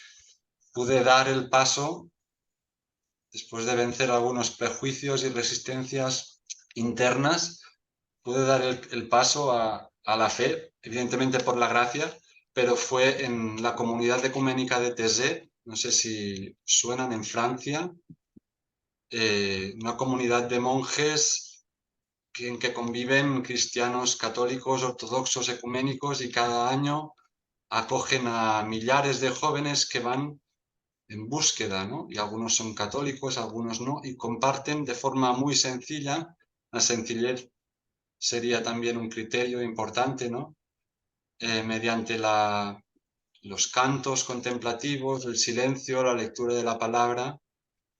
pude dar el paso, después de vencer algunos prejuicios y resistencias internas, pude dar el paso a la fe, evidentemente por la gracia, pero fue en la comunidad ecuménica de Taizé, no sé si suenan, en Francia, una comunidad de monjes en que conviven cristianos, católicos, ortodoxos, ecuménicos, y cada año acogen a millares de jóvenes que van en búsqueda, ¿no? Y algunos son católicos, algunos no, y comparten de forma muy sencilla. La sencillez sería también un criterio importante, ¿no? Mediante los cantos contemplativos, el silencio, la lectura de la palabra,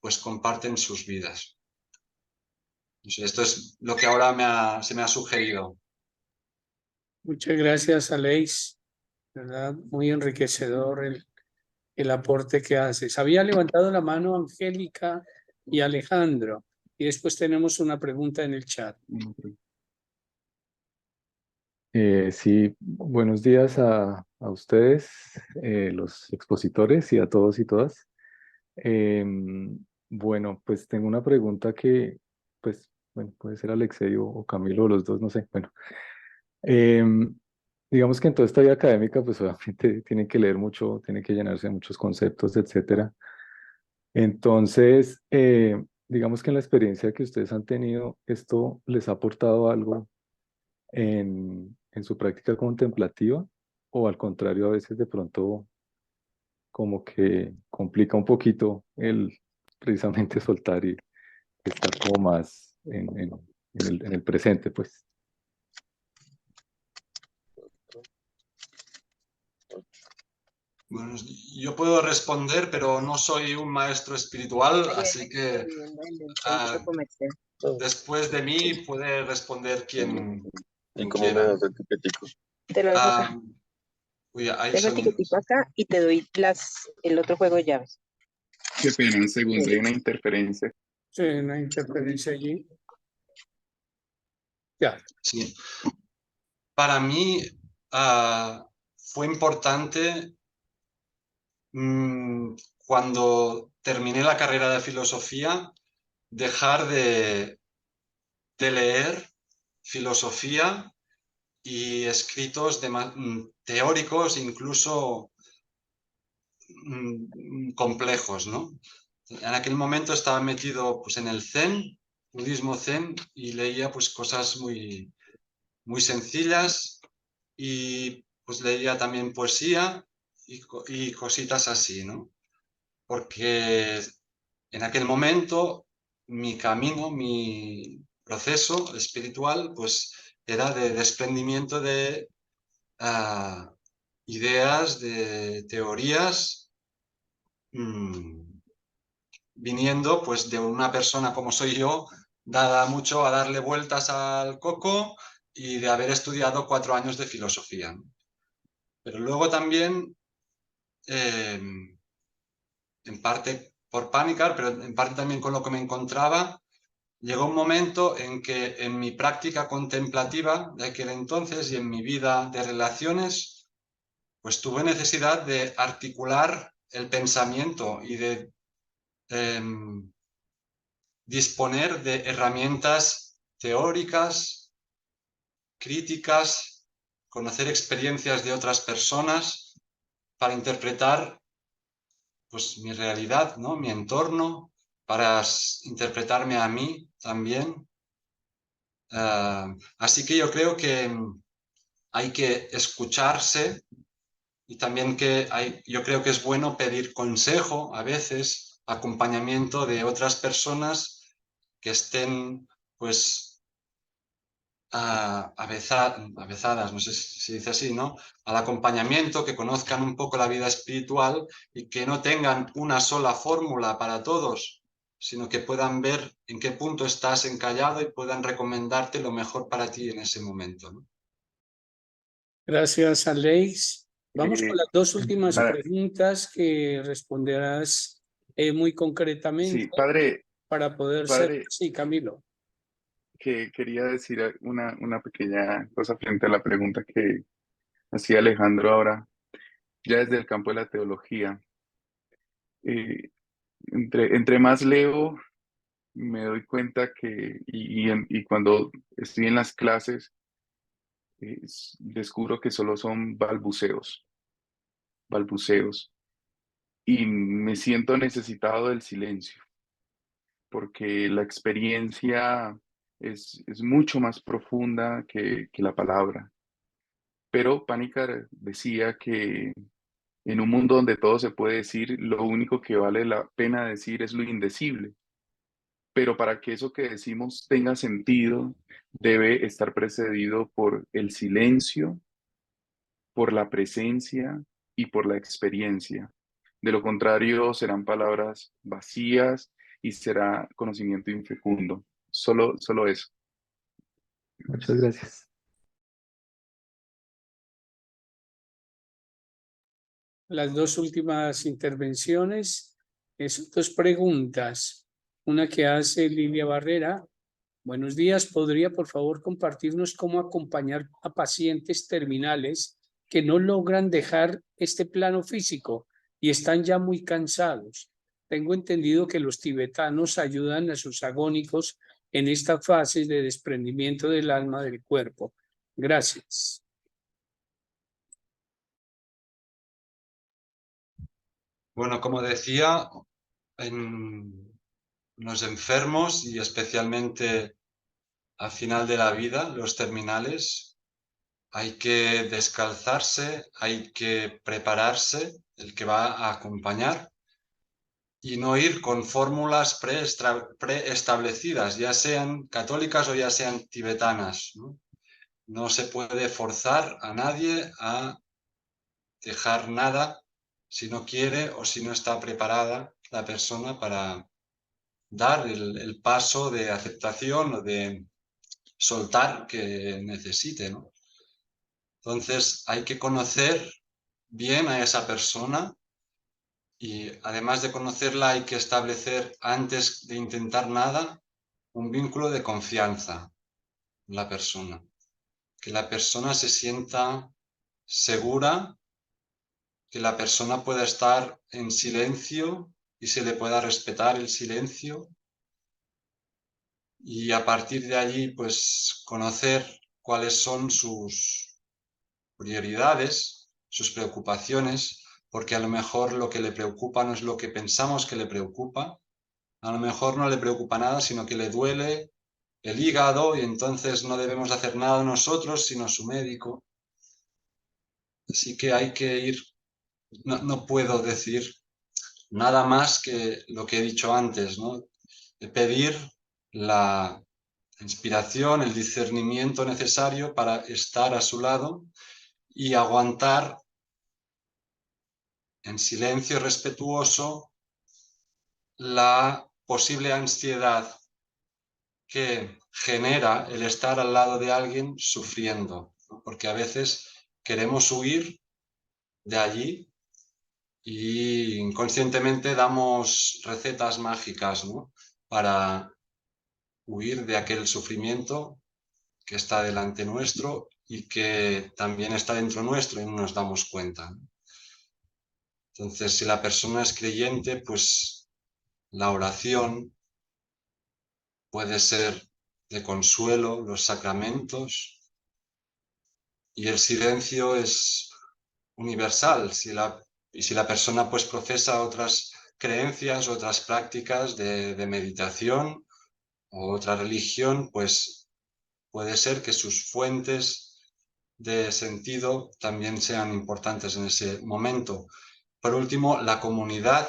pues comparten sus vidas. Esto es lo que ahora se me ha sugerido. Muchas gracias, Aleix. ¿Verdad? Muy enriquecedor el aporte que haces. Había levantado la mano Angélica y Alejandro. Y después tenemos una pregunta en el chat. Sí, buenos días a ustedes, los expositores, y a todos y todas. Bueno, pues tengo una pregunta que, pues, bueno, puede ser Alexei o Camilo, o los dos, no sé. Bueno, digamos que en toda esta vida académica, pues obviamente tienen que leer mucho, tienen que llenarse de muchos conceptos, etcétera. Entonces, digamos que en la experiencia que ustedes han tenido, ¿esto les ha aportado algo en su práctica contemplativa, o al contrario, a veces de pronto como que complica un poquito el precisamente soltar y estar como más en el presente, pues? Bueno, yo puedo responder, pero no soy un maestro espiritual, así que después de mí puede responder quien quiera. Te lo dejo acá. Uy, hay Dejo el sonidos. tiquetico acá y te doy el otro juego de llaves. Qué pena, un segundo, hay una interferencia. Sí, una interferencia allí. Ya. Sí. Para mí fue importante cuando terminé la carrera de filosofía dejar de leer filosofía y escritos teóricos, incluso complejos, ¿no? En aquel momento estaba metido pues, en el Zen, budismo Zen, y leía pues, cosas muy, muy sencillas y pues leía también poesía y cositas así, ¿no? Porque en aquel momento mi camino, mi proceso espiritual, pues era de desprendimiento de ideas, de teorías, viniendo pues de una persona como soy yo, dada mucho a darle vueltas al coco y de haber estudiado 4 años de filosofía, ¿no? Pero luego también, en parte por Panikkar, pero en parte también con lo que me encontraba, llegó un momento en que en mi práctica contemplativa de aquel entonces y en mi vida de relaciones, pues tuve necesidad de articular el pensamiento y de disponer de herramientas teóricas, críticas, conocer experiencias de otras personas para interpretar pues, mi realidad, ¿no? Mi entorno, para interpretarme a mí también. Así que yo creo que hay que escucharse y también yo creo que es bueno pedir consejo a veces, acompañamiento de otras personas que estén pues avezadas, no sé si se dice así, ¿no? Al acompañamiento, que conozcan un poco la vida espiritual y que no tengan una sola fórmula para todos, sino que puedan ver en qué punto estás encallado y puedan recomendarte lo mejor para ti en ese momento, ¿no? Gracias, Alex. Vamos con Eh, las dos últimas para- preguntas que responderás muy concretamente sí, padre, para poder ser... padre, Sí, Camilo. que quería decir una pequeña cosa frente a la pregunta que hacía Alejandro ahora, ya desde el campo de la teología. Eh, entre más leo, me doy cuenta que, y cuando estoy en las clases, descubro que solo son balbuceos, balbuceos, y me siento necesitado del silencio, porque la experiencia es mucho más profunda que la palabra. Pero Panikkar decía que en un mundo donde todo se puede decir, lo único que vale la pena decir es lo indecible. Pero para que eso que decimos tenga sentido, debe estar precedido por el silencio, por la presencia y por la experiencia. De lo contrario, serán palabras vacías y será conocimiento infecundo. Solo eso. Muchas gracias. Las dos últimas intervenciones son dos preguntas. Una que hace Lilia Barrera. Buenos días, ¿podría por favor compartirnos cómo acompañar a pacientes terminales que no logran dejar este plano físico y están ya muy cansados? Tengo entendido que los tibetanos ayudan a sus agónicos en esta fase de desprendimiento del alma del cuerpo. Gracias. Bueno, como decía, en los enfermos y especialmente al final de la vida, los terminales, hay que descalzarse, hay que prepararse, el que va a acompañar, y no ir con fórmulas preestablecidas, ya sean católicas o ya sean tibetanas, ¿no? No se puede forzar a nadie a dejar nada si no quiere o si no está preparada la persona para dar el paso de aceptación o de soltar que necesite, ¿no? Entonces hay que conocer bien a esa persona Y además de conocerla hay que establecer, antes de intentar nada, un vínculo de confianza en la persona. Que la persona se sienta segura, que la persona pueda estar en silencio y se le pueda respetar el silencio. Y a partir de allí, pues conocer cuáles son sus prioridades, sus preocupaciones, porque a lo mejor lo que le preocupa no es lo que pensamos que le preocupa. A lo mejor no le preocupa nada, sino que le duele el hígado y entonces no debemos hacer nada nosotros, sino su médico. Así que hay que ir, no puedo decir nada más que lo que he dicho antes, ¿no? De pedir la inspiración, el discernimiento necesario para estar a su lado y aguantar en silencio respetuoso la posible ansiedad que genera el estar al lado de alguien sufriendo, ¿no? Porque a veces queremos huir de allí y inconscientemente damos recetas mágicas, ¿no? Para huir de aquel sufrimiento que está delante nuestro y que también está dentro nuestro y no nos damos cuenta, ¿no? Entonces, si la persona es creyente, pues la oración puede ser de consuelo, los sacramentos, y el silencio es universal. Y si la persona pues profesa otras creencias, otras prácticas de meditación o otra religión, pues puede ser que sus fuentes de sentido también sean importantes en ese momento. Por último, la comunidad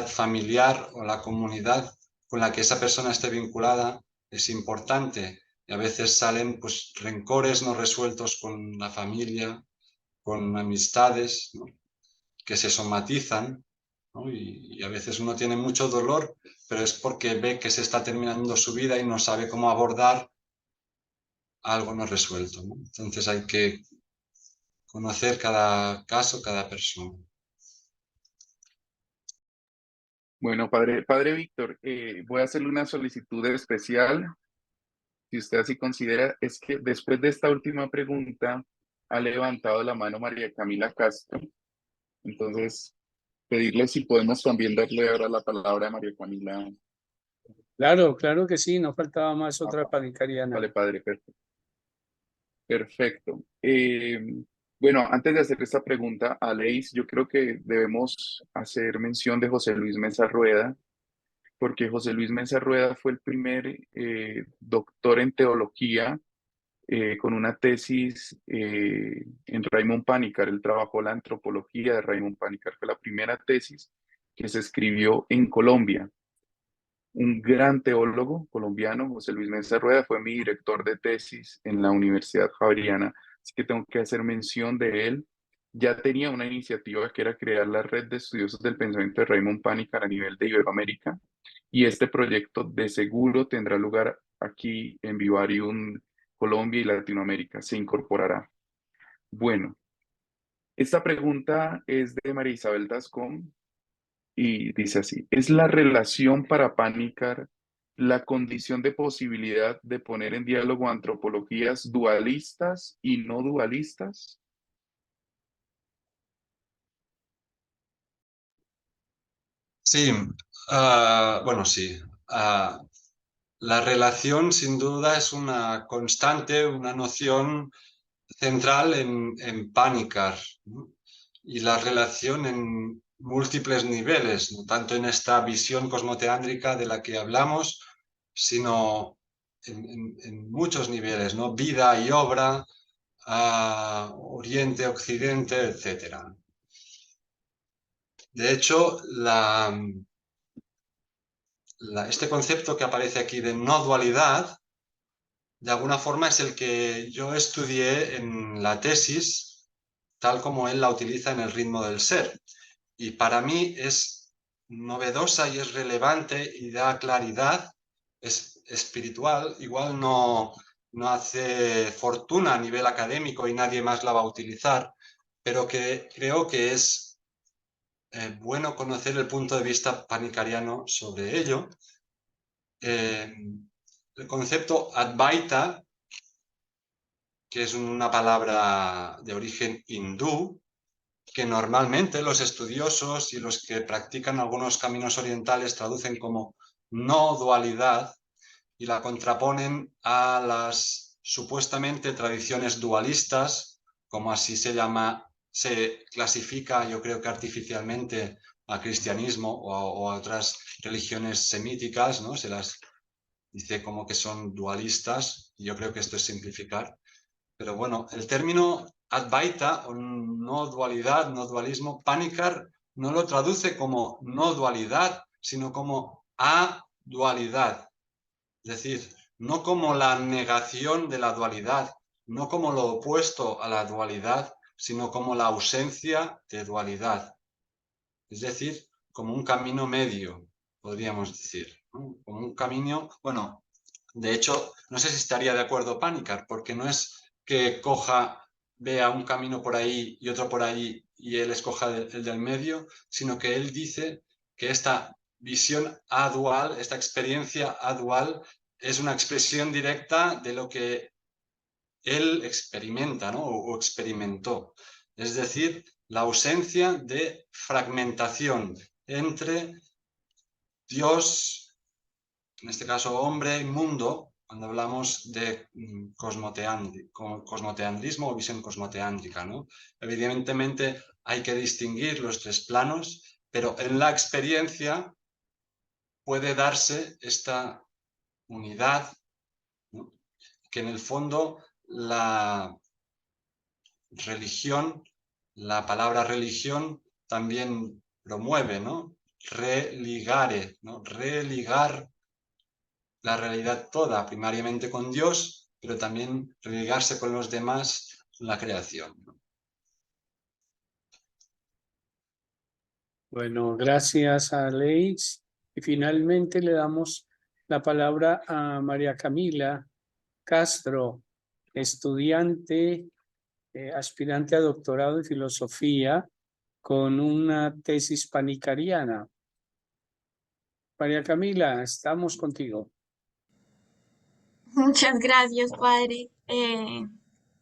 familiar o la comunidad con la que esa persona esté vinculada es importante. Y a veces salen pues rencores no resueltos con la familia, con amistades, ¿no? Que se somatizan, ¿no? Y a veces uno tiene mucho dolor, pero es porque ve que se está terminando su vida y no sabe cómo abordar algo no resuelto, ¿no? Entonces hay que conocer cada caso, cada persona. Bueno, padre Víctor, voy a hacerle una solicitud especial, si usted así considera, es que después de esta última pregunta ha levantado la mano María Camila Castro, entonces pedirle si podemos también darle ahora la palabra a María Camila. Claro, claro que sí, no faltaba más Ah, otra panicariana. vale, padre, perfecto. Perfecto. Bueno, antes de hacer esta pregunta a Leis, yo creo que debemos hacer mención de José Luis Mesa Rueda, porque José Luis Mesa Rueda fue el primer doctor en teología con una tesis en Raymond Panikkar. Él trabajó la antropología de Raymond Panikkar. Fue la primera tesis que se escribió en Colombia. Un gran teólogo colombiano, José Luis Mesa Rueda, fue mi director de tesis en la Universidad Javeriana, así que tengo que hacer mención de él. Ya tenía una iniciativa que era crear la red de estudiosos del pensamiento de Raymond Panikkar a nivel de Iberoamérica, y este proyecto de seguro tendrá lugar aquí en Vivarium, Colombia y Latinoamérica, se incorporará. Bueno, esta pregunta es de María Isabel Dascón y dice así: ¿es la relación para Panikkar la condición de posibilidad de poner en diálogo antropologías dualistas y no dualistas? Sí, bueno, sí. La relación sin duda es una constante, una noción central en Panikkar, ¿no? Y la relación en múltiples niveles, no tanto en esta visión cosmoteándrica de la que hablamos, sino en muchos niveles, ¿no? Vida y obra, Oriente, Occidente, etc. De hecho, este concepto que aparece aquí de no dualidad, de alguna forma es el que yo estudié en la tesis, tal como él la utiliza en el ritmo del ser. Y para mí es novedosa y es relevante y da claridad, es espiritual, igual no hace fortuna a nivel académico y nadie más la va a utilizar, pero que creo que es bueno conocer el punto de vista panicariano sobre ello. El concepto Advaita, que es una palabra de origen hindú, que normalmente los estudiosos y los que practican algunos caminos orientales traducen como no dualidad y la contraponen a las supuestamente tradiciones dualistas, como así se clasifica, yo creo que artificialmente, al cristianismo o a otras religiones semíticas, ¿no? Se las dice como que son dualistas, y yo creo que esto es simplificar. Pero bueno, el término Advaita, o no dualidad, no dualismo, Panikar no lo traduce como no dualidad, sino como adualidad. Es decir, no como la negación de la dualidad, no como lo opuesto a la dualidad, sino como la ausencia de dualidad. Es decir, como un camino medio, podríamos decir, ¿no? Como un camino, bueno, de hecho, no sé si estaría de acuerdo Panikar, porque no es que vea un camino por ahí y otro por ahí y él escoja el del medio, sino que él dice que esta visión adual, esta experiencia adual, es una expresión directa de lo que él experimenta, ¿no? o experimentó. Es decir, la ausencia de fragmentación entre Dios, en este caso hombre y mundo, cuando hablamos de cosmoteandrismo o visión cosmoteándrica, ¿no? Evidentemente hay que distinguir los tres planos, pero en la experiencia puede darse esta unidad, ¿no? Que en el fondo la religión, la palabra religión también promueve, ¿no? Religare, ¿no? Religar la realidad toda, primariamente con Dios, pero también religarse con los demás, la creación, ¿no? Bueno, gracias a Leix. Y finalmente le damos la palabra a María Camila Castro, estudiante, aspirante a doctorado en filosofía con una tesis panicariana. María Camila, estamos contigo. Muchas gracias, padre.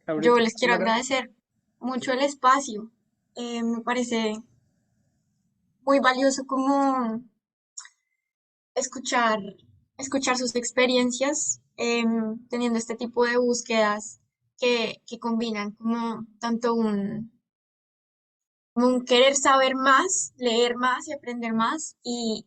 Abre Yo tu les quiero cámara. agradecer mucho el espacio. Me parece muy valioso como escuchar, escuchar sus experiencias, teniendo este tipo de búsquedas que combinan como tanto como un querer saber más, leer más y aprender más, y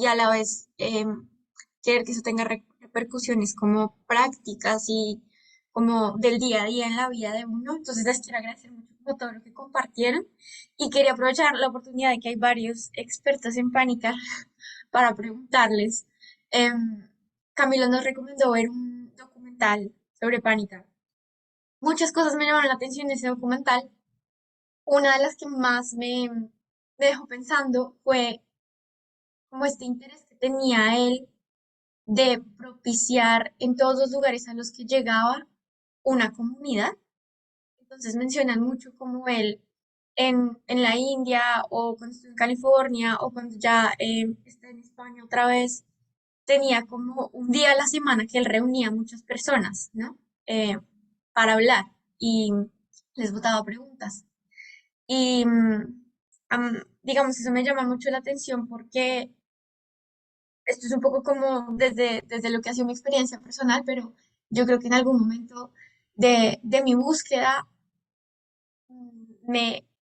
a la vez querer que eso tenga repercusiones como prácticas y como del día a día en la vida de uno. Entonces les quiero agradecer mucho por todo lo que compartieron y quería aprovechar la oportunidad de que hay varios expertos en pánica para preguntarles. Camilo nos recomendó ver un documental sobre pánica. Muchas cosas me llamaron la atención de ese documental. Una de las que más me dejó pensando fue como este interés que tenía él de propiciar en todos los lugares a los que llegaba una comunidad. Entonces mencionan mucho como él en la India o cuando estuvo en California o cuando ya está en España otra vez, tenía como un día a la semana que él reunía a muchas personas, ¿no? Para hablar y les botaba preguntas. Y digamos, eso me llama mucho la atención porque esto es un poco como desde lo que ha sido mi experiencia personal, pero yo creo que en algún momento de mi búsqueda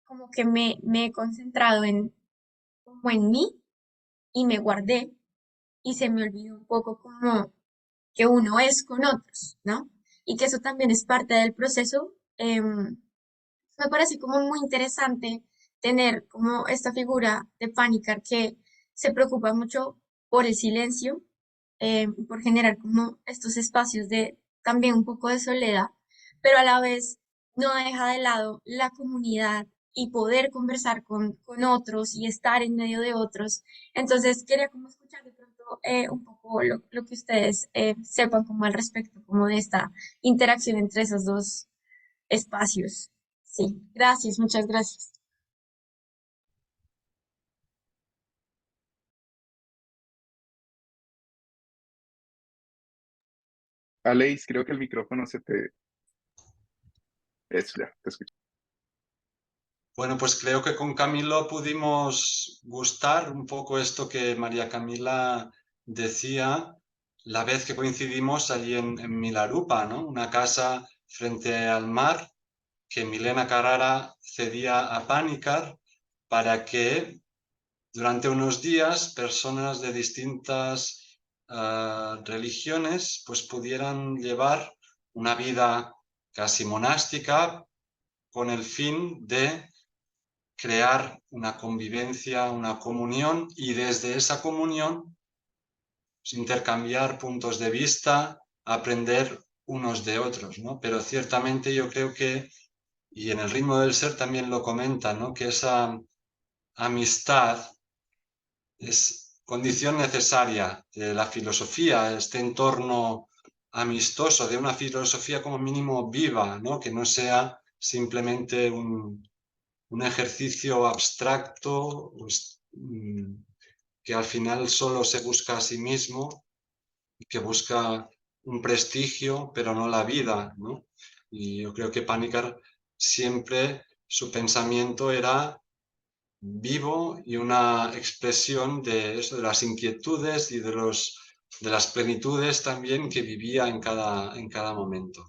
como que me he concentrado como en mí y me guardé y se me olvidó un poco como que uno es con otros, ¿no? Y que eso también es parte del proceso. Me parece como muy interesante tener como esta figura de Panicar que se preocupa mucho por el silencio, por generar como estos espacios de también un poco de soledad, pero a la vez no deja de lado la comunidad y poder conversar con otros y estar en medio de otros. Entonces quería como escuchar de pronto un poco lo que ustedes sepan como al respecto, como de esta interacción entre esos dos espacios. Sí, gracias, muchas gracias. Aleix, creo que el micrófono se te... Eso, ya, te escucho. Bueno, pues creo que con Camilo pudimos gustar un poco esto que María Camila decía la vez que coincidimos allí en Milarupa, ¿no? Una casa frente al mar que Milena Carrara cedía a Panikkar para que durante unos días personas de distintas religiones pues pudieran llevar una vida casi monástica con el fin de crear una convivencia, una comunión y desde esa comunión pues, intercambiar puntos de vista, aprender unos de otros, ¿no? Pero ciertamente yo creo que, y en el ritmo del ser también lo comenta, ¿no? Que esa amistad es condición necesaria de la filosofía, este entorno amistoso, de una filosofía como mínimo viva, ¿no? Que no sea simplemente un ejercicio abstracto pues, que al final solo se busca a sí mismo, que busca un prestigio, pero no la vida, ¿no? Y yo creo que Panikkar siempre su pensamiento era vivo y una expresión de eso, de las inquietudes y de las plenitudes también que vivía en cada momento.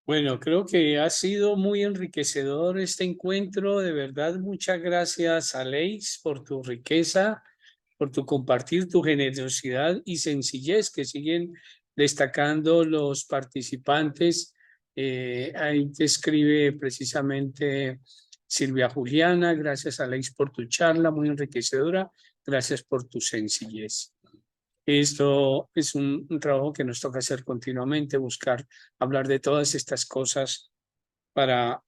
Bueno, creo que ha sido muy enriquecedor este encuentro. De verdad, muchas gracias, Aleix, por tu riqueza, por tu compartir, tu generosidad y sencillez que siguen destacando los participantes. Ahí te escribe precisamente Silvia Juliana. Gracias, Aleix, por tu charla, muy enriquecedora. Gracias por tu sencillez. Esto es un trabajo que nos toca hacer continuamente, buscar hablar de todas estas cosas para,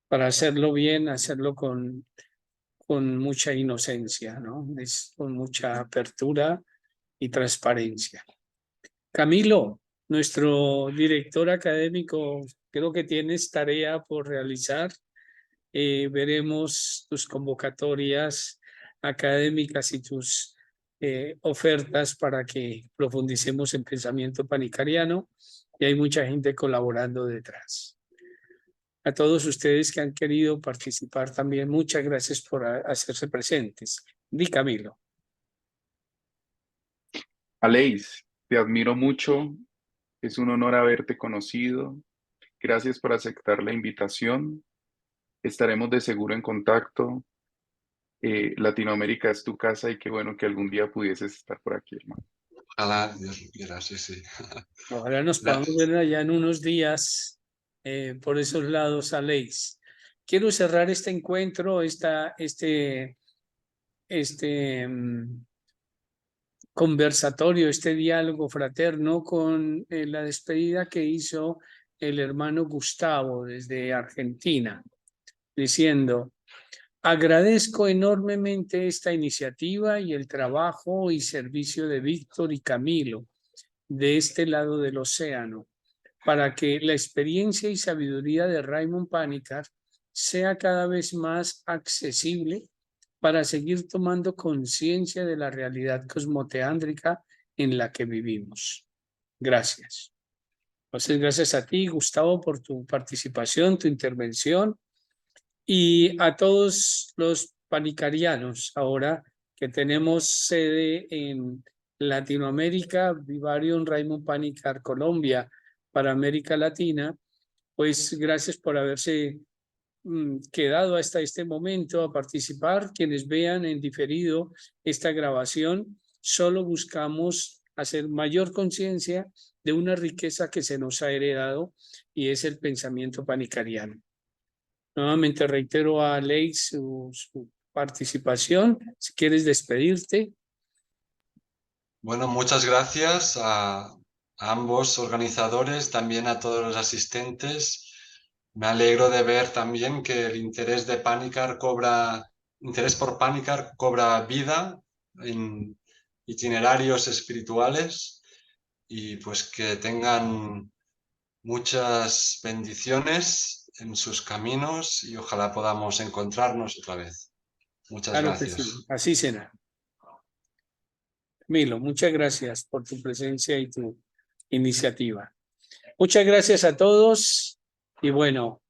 para hacerlo bien, hacerlo con mucha inocencia, ¿no? Es con mucha apertura y transparencia. Camilo, nuestro director académico, creo que tienes tarea por realizar. Veremos tus convocatorias académicas y tus ofertas para que profundicemos en pensamiento panicariano y hay mucha gente colaborando detrás. A todos ustedes que han querido participar también, muchas gracias por hacerse presentes. Di Camilo. Aleix, te admiro mucho, es un honor haberte conocido. Gracias por aceptar la invitación. Estaremos de seguro en contacto. Latinoamérica es tu casa y qué bueno que algún día pudieses estar por aquí, hermano. Ojalá Dios quiera, sí, sí. Ojalá nos podamos ver allá en unos días por esos lados, Aleix. Quiero cerrar este encuentro, conversatorio, este diálogo fraterno con la despedida que hizo el hermano Gustavo desde Argentina, diciendo: agradezco enormemente esta iniciativa y el trabajo y servicio de Víctor y Camilo de este lado del océano, para que la experiencia y sabiduría de Raymond Panikkar sea cada vez más accesible para seguir tomando conciencia de la realidad cosmoteándrica en la que vivimos. Gracias. Entonces, gracias a ti, Gustavo, por tu participación, tu intervención, y a todos los panicarianos ahora que tenemos sede en Latinoamérica, Vivarium Raymond Panikkar Colombia para América Latina, pues gracias por haberse quedado hasta este momento a participar. Quienes vean en diferido esta grabación, solo buscamos hacer mayor conciencia de una riqueza que se nos ha heredado y es el pensamiento panicariano. Nuevamente reitero a Aleix su participación. Si quieres despedirte. Bueno, muchas gracias a ambos organizadores, también a todos los asistentes. Me alegro de ver también que el interés por Panikkar cobra vida en itinerarios espirituales y pues que tengan muchas bendiciones en sus caminos y ojalá podamos encontrarnos otra vez. Muchas Claro que sí, gracias. así será. Milo, muchas gracias por tu presencia y tu iniciativa. Muchas gracias a todos y bueno,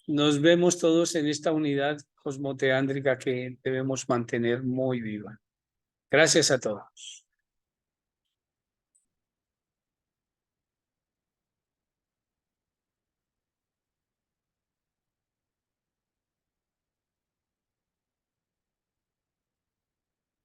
nos vemos todos en esta unidad cosmoteándrica que debemos mantener muy viva. Gracias a todos.